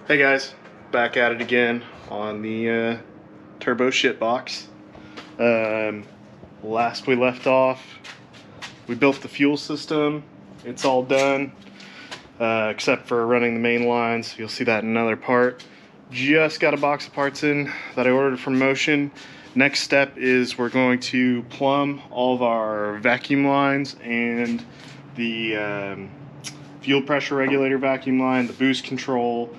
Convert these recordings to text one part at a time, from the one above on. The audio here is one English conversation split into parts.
Hey guys, back at it again on the turbo shit box. Last we left off, we built the fuel system. It's all done, except for running the main lines. You'll see that in another part. Just got a box of parts in that I ordered from Motion. Next step is we're going to plumb all of our vacuum lines and the fuel pressure regulator vacuum line, the boost control,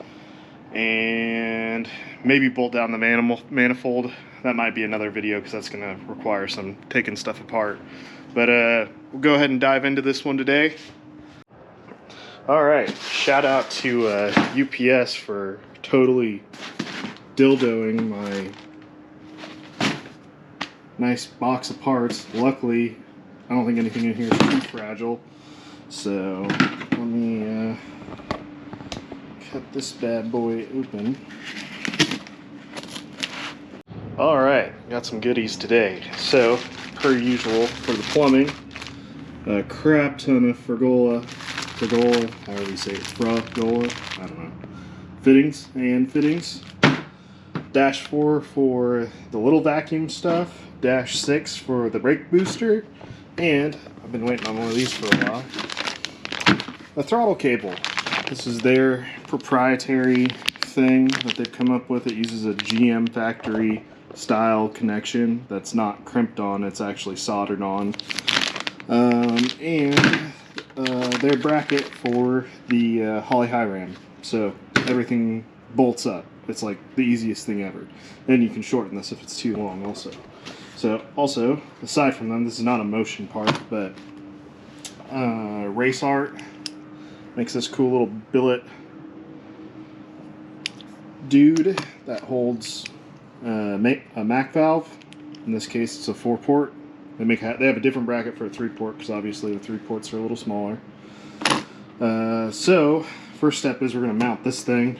and maybe bolt down the manifold. That might be another video because that's going to require some taking stuff apart. But we'll go ahead and dive into this one today. Alright, shout out to UPS for totally dildoing my nice box of parts. Luckily, I don't think anything in here is too fragile. So, let me cut this bad boy open. Alright, got some goodies today. So, per usual, for the plumbing, a crap ton of Fragola, however you say it, Fragola, I don't know, fittings. Dash 4 for the little vacuum stuff, dash 6 for the brake booster, and I've been waiting on one of these for a while, a throttle cable. This is their proprietary thing that they've come up with. It uses a GM factory style connection that's not crimped on, it's actually soldered on. And their bracket for the Holly high ram. So everything bolts up. It's like the easiest thing ever. Then you can shorten this if it's too long also. So also, aside from them, this is not a Motion part, but Race Art makes this cool little billet dude that holds a Mac valve. In this case, it's a 4-port. They have a different bracket for a 3-port because obviously the 3-ports are a little smaller. So first step is we're going to mount this thing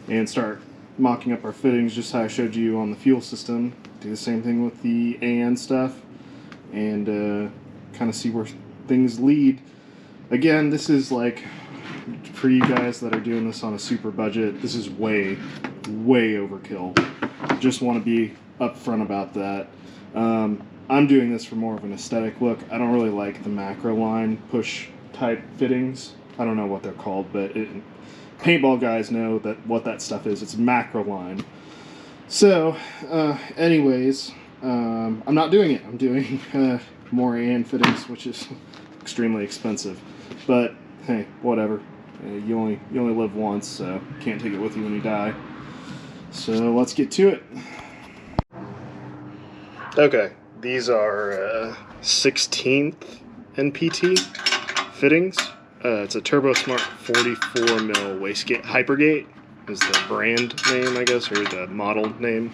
and start mocking up our fittings, just how I showed you on the fuel system. Do the same thing with the AN stuff and kind of see where things lead. Again, this is like, for you guys that are doing this on a super budget, this is way overkill. Just want to be upfront about that. I'm doing this for more of an aesthetic look. I don't really like the macro line push type fittings. I don't know what they're called, but paintball guys know what that stuff is. It's macro line. So, anyways, I'm not doing it. I'm doing more AN fittings, which is extremely expensive. But hey, whatever. You only live once, so can't take it with you when you die. So let's get to it. Okay, these are 16th NPT fittings. It's a Turbo Smart 44mm wastegate. Hypergate is the brand name, I guess, or the model name.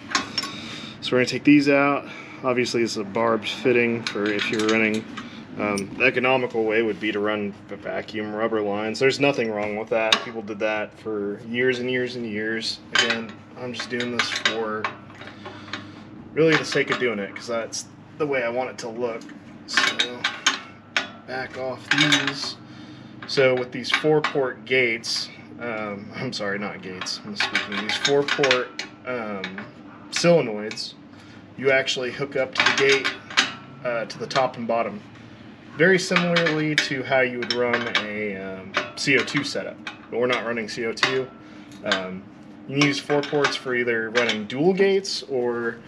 So we're gonna take these out. Obviously, it's a barbed fitting for if you're running. The economical way would be to run vacuum rubber lines. There's nothing wrong with that. People did that for years and years and years. Again, I'm just doing this for really the sake of doing it, because that's the way I want it to look. So, back off these. So with these 4-port gates, I'm sorry, not gates, I'm speaking, these 4-port solenoids, you actually hook up to the gate to the top and bottom. Very similarly to how you would run a CO2 setup, but we're not running CO2. You can use 4 ports for either running dual gates or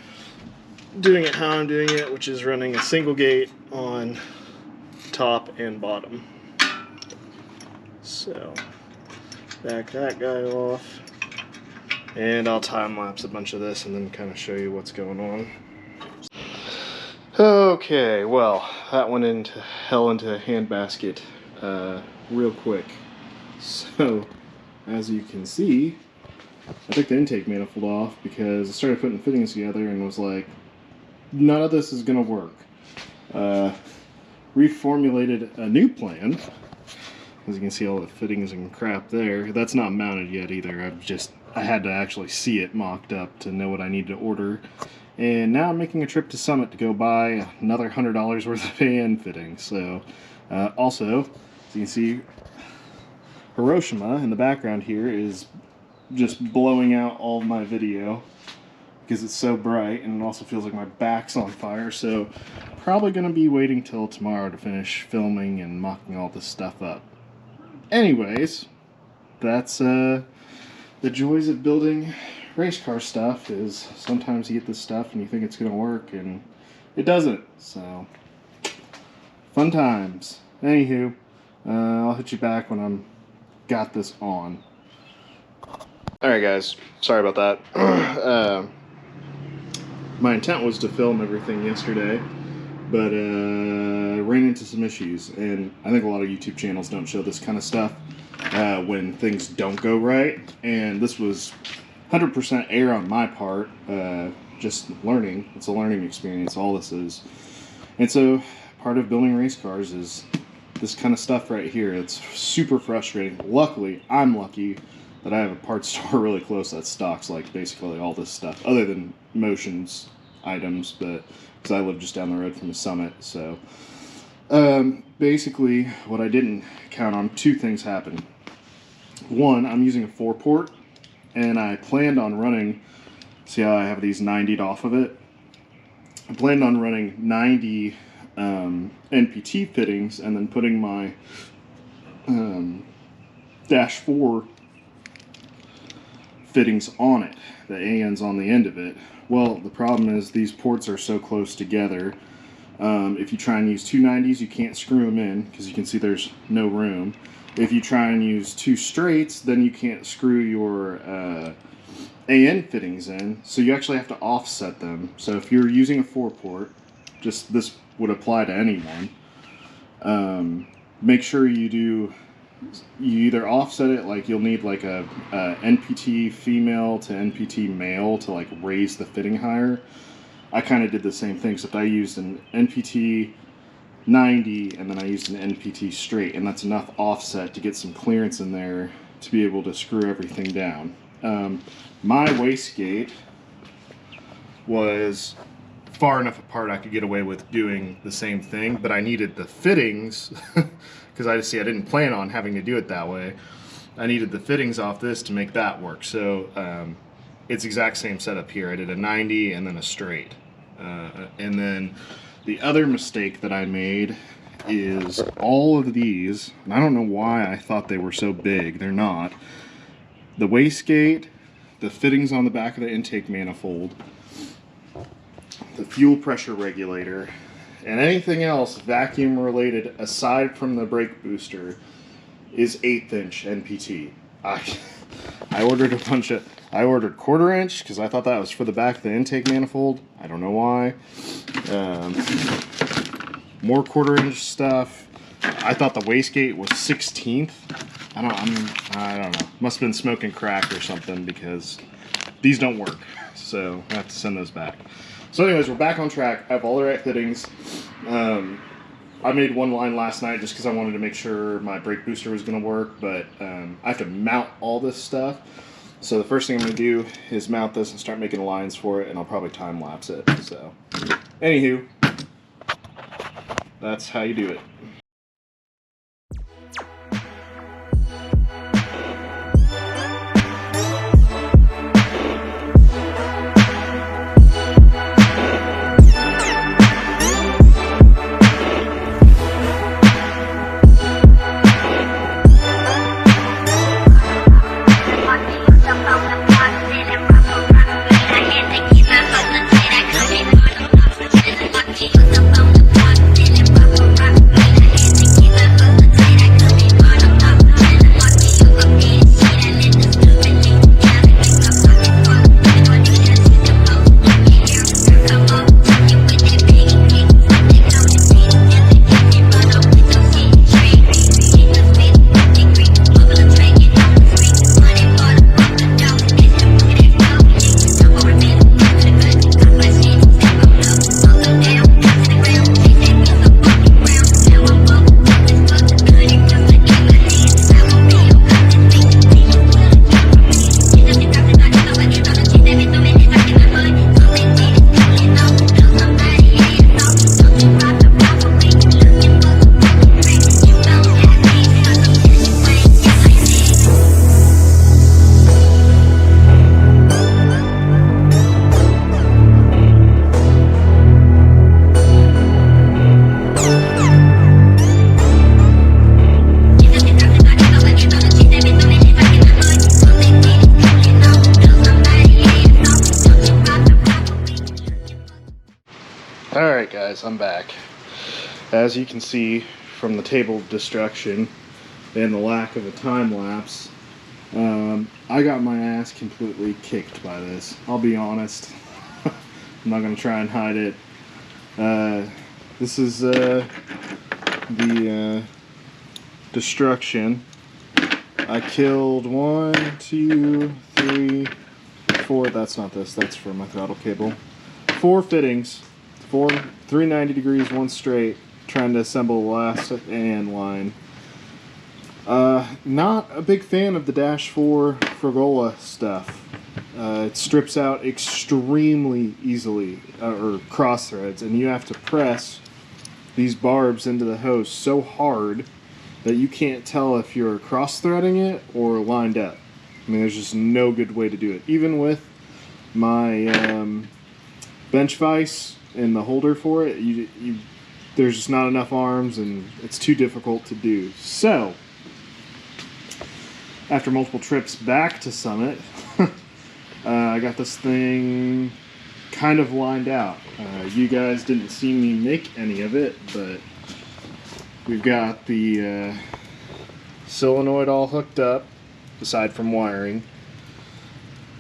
doing it how I'm doing it, which is running a single gate on top and bottom. So, back that guy off, and I'll time-lapse a bunch of this and then kind of show you what's going on. Okay, well, that went into a handbasket real quick. So, as you can see, I took the intake manifold off because I started putting fittings together and was like, none of this is going to work. Reformulated a new plan. As you can see, all the fittings and crap there. That's not mounted yet either. I had to actually see it mocked up to know what I need to order. And now I'm making a trip to Summit to go buy another $100 worth of AN fittings. So, also, as you can see, Hiroshima in the background here is just blowing out all of my video because it's so bright, and it also feels like my back's on fire. So probably going to be waiting till tomorrow to finish filming and mocking all this stuff up. Anyways, that's the joys of building race car stuff, is sometimes you get this stuff and you think it's going to work and it doesn't. So fun times. Anywho, I'll hit you back when I'm got this on. Alright guys, sorry about that. My intent was to film everything yesterday, but ran into some issues, and I think a lot of YouTube channels don't show this kind of stuff when things don't go right, and this was 100% error on my part, just learning. It's a learning experience, all this is. And so part of building race cars is this kind of stuff right here. It's super frustrating. Luckily, I'm lucky that I have a parts store really close that stocks like basically all this stuff, other than motions items, but because I live just down the road from the Summit. So basically what I didn't count on, two things happened. One, I'm using a 4-port, and I planned on running, see how I have these 90'd off of it? I planned on running 90 NPT fittings and then putting my dash 4 fittings on it, the ANs on the end of it. Well, the problem is these ports are so close together. If you try and use two 90s, you can't screw them in because you can see there's no room. If you try and use two straights, then you can't screw your AN fittings in, so you actually have to offset them. So if you're using a 4-port, just this would apply to anyone, make sure you either offset it, like you'll need like a NPT female to NPT male to like raise the fitting higher. I kind of did the same thing, except I used an NPT 90 and then I used an NPT straight, and that's enough offset to get some clearance in there to be able to screw everything down. My wastegate was far enough apart I could get away with doing the same thing, but I needed the fittings because I didn't plan on having to do it that way. I needed the fittings off this to make that work. So it's exact same setup here. I did a 90 and then a straight. And then the other mistake that I made is all of these, and I don't know why I thought they were so big, they're not. The wastegate, the fittings on the back of the intake manifold, the fuel pressure regulator, and anything else vacuum related aside from the brake booster is 1/8 inch NPT. I ordered a bunch of, I ordered 1/4 inch because I thought that was for the back of the intake manifold. I don't know why. More 1/4 inch stuff. I thought the wastegate was 1/16. I don't know. Must have been smoking crack or something because these don't work. So I have to send those back. So anyways, we're back on track. I have all the right fittings. I made one line last night just because I wanted to make sure my brake booster was going to work, but I have to mount all this stuff. So the first thing I'm going to do is mount this and start making lines for it, and I'll probably time lapse it. So anywho, that's how you do it. as you can see from the table of destruction and the lack of a time lapse, I got my ass completely kicked by this. I'll be honest. I'm not going to try and hide it. This is the destruction. I killed 1, 2, 3, 4. That's not this. That's for my throttle cable. 4 fittings. 390 degrees, 1 straight. Trying to assemble the last and line. Not a big fan of the Dash 4 Frigola stuff. It strips out extremely easily, or cross threads, and you have to press these barbs into the hose so hard that you can't tell if you're cross threading it or lined up. I mean, there's just no good way to do it. Even with my bench vise and the holder for it, there's just not enough arms, and it's too difficult to do. So, after multiple trips back to Summit, I got this thing kind of lined out. You guys didn't see me make any of it, but we've got the solenoid all hooked up, aside from wiring.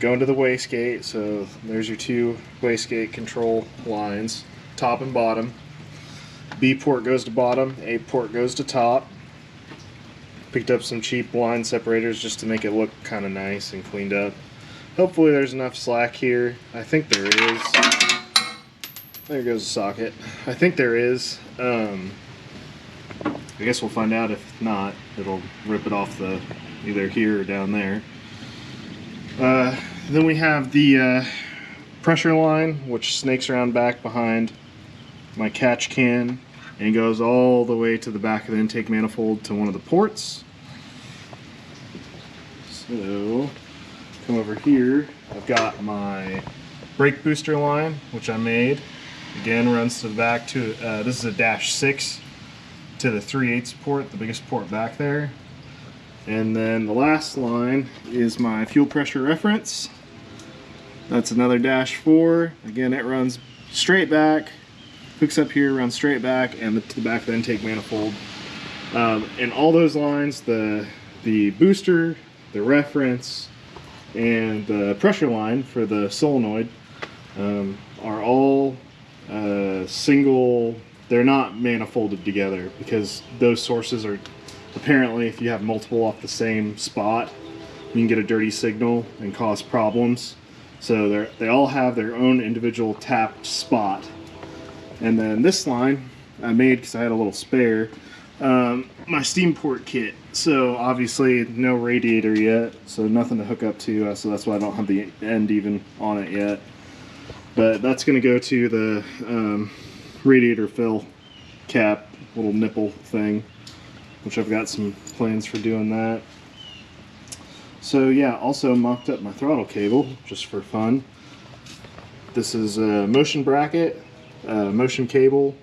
Going to the wastegate, so there's your 2 wastegate control lines, top and bottom. B port goes to bottom, A port goes to top. Picked up some cheap line separators just to make it look kind of nice and cleaned up. Hopefully there's enough slack here. I think there is. There goes the socket. I think there is. I guess we'll find out. If not, it'll rip it off the either here or down there. Then we have the pressure line, which snakes around back behind my catch can and goes all the way to the back of the intake manifold to one of the ports. So, come over here. I've got my brake booster line, which I made. Again, runs to the back to, this is a Dash 6 to the 3/8 port, the biggest port back there. And then the last line is my fuel pressure reference. That's another Dash 4. Again, it runs straight back, hooks up here, runs straight back, and to the back of the intake manifold. And all those lines, the booster, the reference, and the pressure line for the solenoid are all single. They're not manifolded together because those sources are apparently, if you have multiple off the same spot, you can get a dirty signal and cause problems. So they all have their own individual tapped spot. And then this line I made because I had a little spare. My steam port kit. So obviously no radiator yet, so nothing to hook up to. So that's why I don't have the end even on it yet. But that's going to go to the radiator fill cap, little nipple thing, which I've got some plans for doing that. So yeah, also mocked up my throttle cable just for fun. This is a motion bracket, motion cable,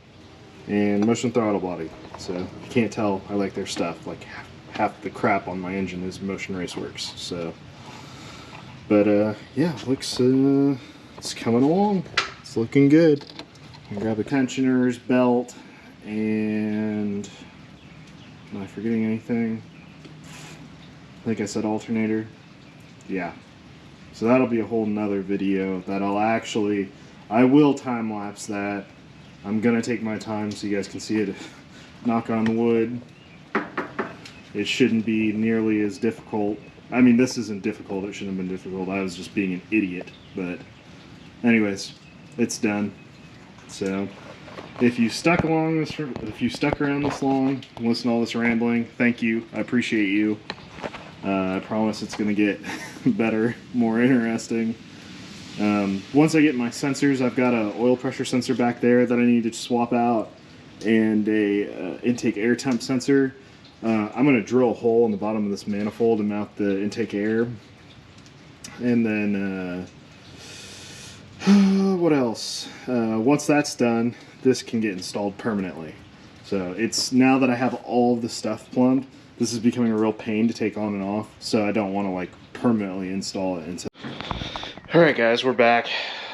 and motion throttle body. So if you can't tell, I like their stuff. Like half the crap on my engine is Motion Raceworks. So, but yeah, looks it's coming along. It's looking good. I'll grab the tensioners, belt, and am I forgetting anything? I think I said alternator. Yeah. So that'll be a whole nother video that I will time lapse that. I'm gonna take my time so you guys can see it. Knock on wood. It shouldn't be nearly as difficult. I mean, this isn't difficult. It shouldn't have been difficult. I was just being an idiot. But anyways, it's done. So if you stuck around this long, and listen to all this rambling, thank you. I appreciate you. I promise it's going to get better, more interesting. Once I get my sensors, I've got an oil pressure sensor back there that I need to swap out, and a intake air temp sensor. I'm going to drill a hole in the bottom of this manifold and mount the intake air. And then, what else? Once that's done, this can get installed permanently. So it's, now that I have all of the stuff plumbed, this is becoming a real pain to take on and off, so I don't want to like permanently install it. Alright guys, we're back.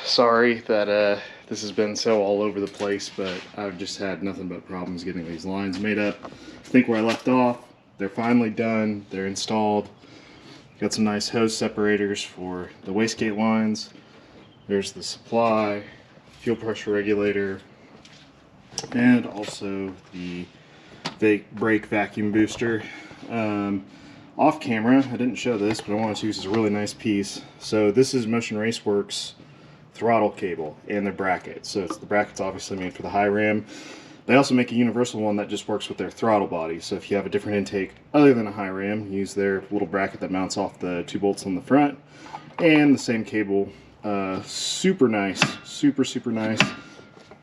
Sorry that This has been so all over the place, but I've just had nothing but problems getting these lines made up. I think where I left off, they're finally done, they're installed. Got some nice hose separators for the wastegate lines. There's the supply, fuel pressure regulator, and also the brake vacuum booster. Off camera, I didn't show this, but I wanted to use this really nice piece. So this is Motion Raceworks throttle cable and their bracket. So the bracket's obviously made for the high ram. They also make a universal one that just works with their throttle body. So if you have a different intake other than a high ram, use their little bracket that mounts off the 2 bolts on the front. And the same cable. Super nice, super nice.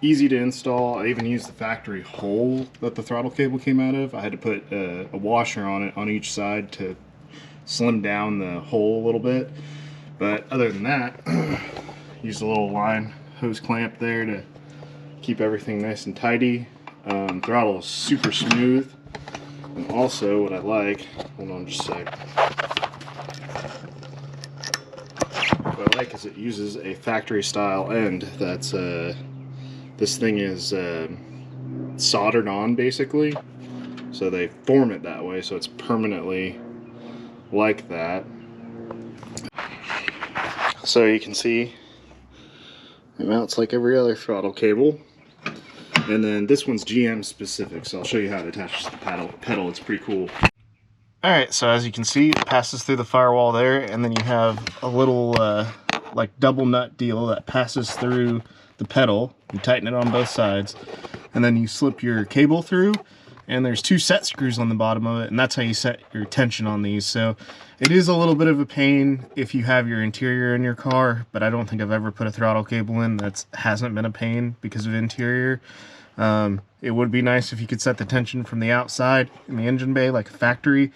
Easy to install. I even used the factory hole that the throttle cable came out of. I had to put a washer on it on each side to slim down the hole a little bit. But other than that, use a little line hose clamp there to keep everything nice and tidy. Throttle is super smooth. And also what I like, hold on just a sec. What I like is it uses a factory style end that's this thing is soldered on basically, so they form it that way so it's permanently like that. So you can see it mounts like every other throttle cable, and then this one's GM specific, so I'll show you how it attaches to the pedal. It's pretty cool. Alright, so as you can see, it passes through the firewall there, and then you have a little like double nut deal that passes through the pedal. You tighten it on both sides, and then you slip your cable through, and there's 2 set screws on the bottom of it, and that's how you set your tension on these. So it is a little bit of a pain if you have your interior in your car, but I don't think I've ever put a throttle cable in that hasn't been a pain because of interior. It would be nice if you could set the tension from the outside in the engine bay like a factory,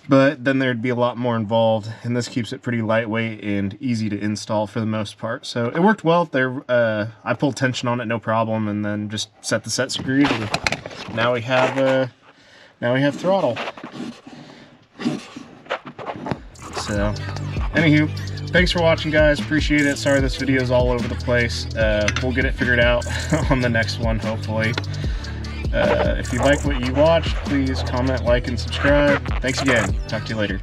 but then there'd be a lot more involved, and this keeps it pretty lightweight and easy to install for the most part. So it worked well there. I pulled tension on it no problem, and then just set the set screws, and now we have throttle. So anywho, thanks for watching, guys. Appreciate it. Sorry this video is all over the place. We'll get it figured out on the next one, hopefully. If you like what you watched, please comment, like, and subscribe. Thanks again. Talk to you later.